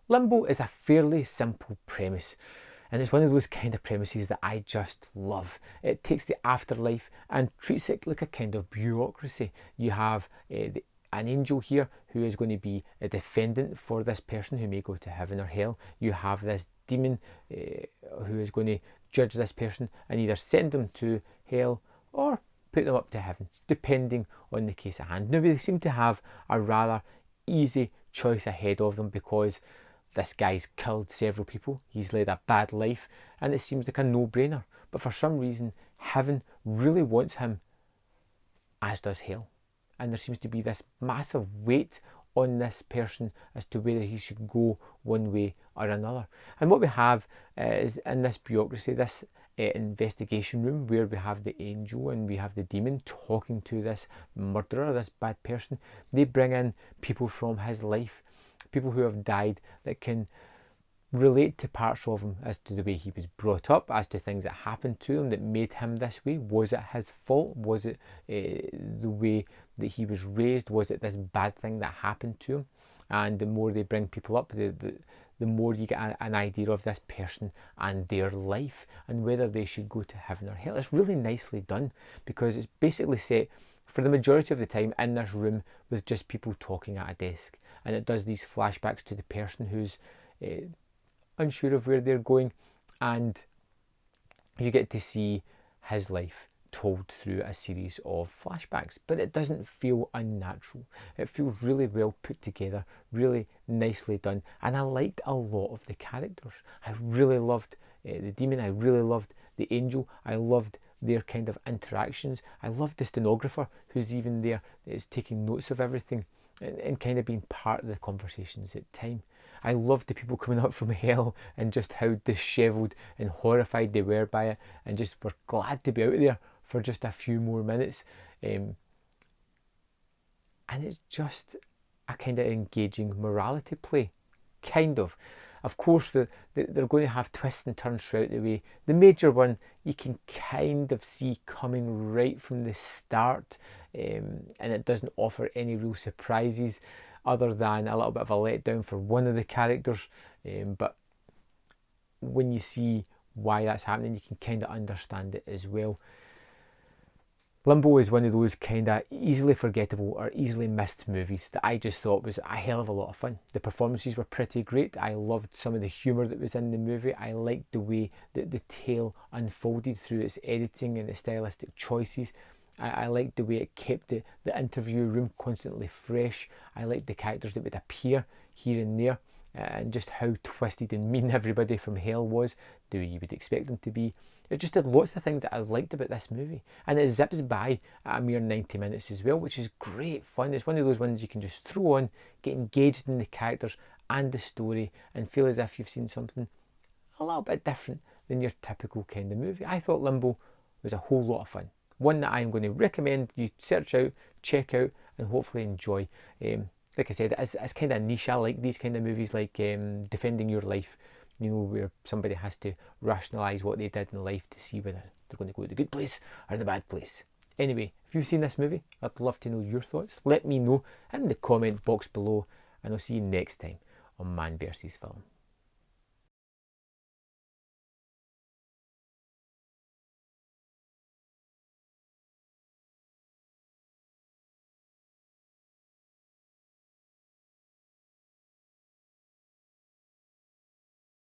Limbo is a fairly simple premise, and it's one of those kind of premises that I just love. It takes the afterlife and treats it like a kind of bureaucracy. You have an angel here who is going to be a defendant for this person who may go to heaven or hell. You have this demon who is going to judge this person and either send them to hell or put them up to heaven, depending on the case at hand. Now, they seem to have a rather easy choice ahead of them because this guy's killed several people, he's led a bad life, and it seems like a no-brainer. But for some reason, heaven really wants him, as does hell. And there seems to be this massive weight on this person as to whether he should go one way or another. And what we have is in this bureaucracy, this investigation room where we have the angel and we have the demon talking to this murderer, this bad person. They bring in people from his life, people who have died that can relate to parts of him as to the way he was brought up, as to things that happened to him that made him this way. Was it his fault? Was it the way that he was raised? Was it this bad thing that happened to him? And the more they bring people up, the more you get an idea of this person and their life and whether they should go to heaven or hell. It's really nicely done because it's basically set for the majority of the time in this room with just people talking at a desk. And it does these flashbacks to the person who's unsure of where they're going, and you get to see his life told through a series of flashbacks, but it doesn't feel unnatural. It feels really well put together, really nicely done, and I liked a lot of the characters. I really loved the demon, I really loved the angel, I loved their kind of interactions. I loved the stenographer who's even there, is taking notes of everything and kind of being part of the conversations at time. I loved the people coming up from hell and just how dishevelled and horrified they were by it and just were glad to be out of there for just a few more minutes. And it's just a kind of engaging morality play, kind of. Of course, they're going to have twists and turns throughout the way. The major one you can kind of see coming right from the start, and it doesn't offer any real surprises other than a little bit of a letdown for one of the characters. But when you see why that's happening, you can kind of understand it as well. Limbo is one of those kind of easily forgettable or easily missed movies that I just thought was a hell of a lot of fun. The performances were pretty great. I loved some of the humour that was in the movie. I liked the way that the tale unfolded through its editing and its stylistic choices. I liked the way it kept the interview room constantly fresh. I liked the characters that would appear here and there and just how twisted and mean everybody from hell was, the way you would expect them to be. It just did lots of things that I liked about this movie, and it zips by at a mere 90 minutes as well, which is great fun. It's one of those ones you can just throw on, get engaged in the characters and the story and feel as if you've seen something a little bit different than your typical kind of movie. I thought Limbo was a whole lot of fun. One that I'm going to recommend you search out, check out and hopefully enjoy. Like I said, it's kind of niche. I like these kind of movies like Defending Your Life, you know, where somebody has to rationalise what they did in life to see whether they're going to go to the good place or the bad place. Anyway, if you've seen this movie, I'd love to know your thoughts. Let me know in the comment box below, and I'll see you next time on Man vs. Film.